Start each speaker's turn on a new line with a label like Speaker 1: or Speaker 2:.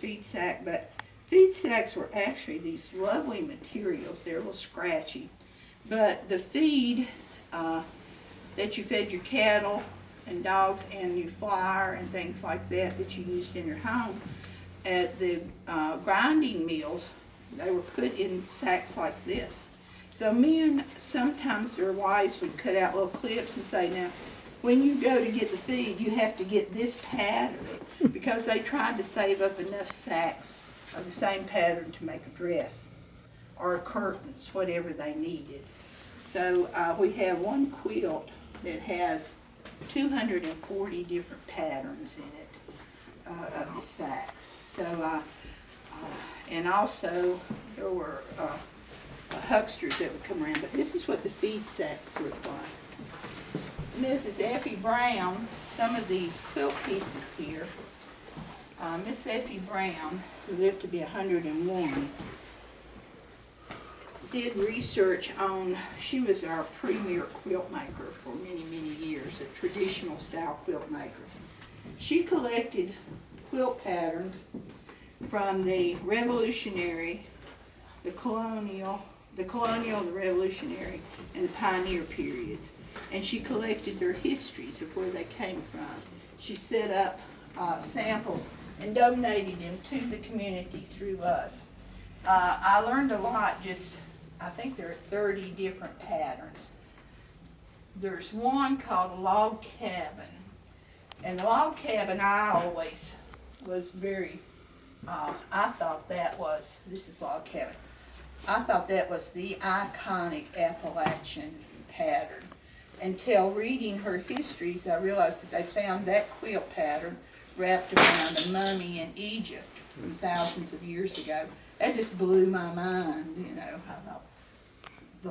Speaker 1: feed sack, but feed sacks were actually these lovely materials. They're a little scratchy. But the feed that you fed your cattle and dogs and your flour and things like that that you used in your home, at the grinding mills, they were put in sacks like this. So men, sometimes their wives would cut out little clips and say, now, when you go to get the feed, you have to get this pattern, because they tried to save up enough sacks of the same pattern to make a dress or curtains, whatever they needed. So we have one quilt that has 240 different patterns in it of the sacks. So, and also there were hucksters that would come around, but this is what the feed sacks look like. Mrs. Effie Brown, some of these quilt pieces here, Miss Effie Brown, who lived to be 101, did research on, she was our premier quilt maker for many, many years, a traditional style quilt maker. She collected quilt patterns from the Revolutionary, the Colonial, the Revolutionary, and the Pioneer periods. And she collected their histories of where they came from. She set up samples and donated them to the community through us. I learned a lot, I think there are 30 different patterns. There's one called a log cabin. And the log cabin, I always was very, I thought that was, this is log cabin, I thought that was the iconic Appalachian pattern. Until reading her histories, I realized that they found that quilt pattern wrapped around a mummy in Egypt from thousands of years ago. That just blew my mind, you know. I thought, the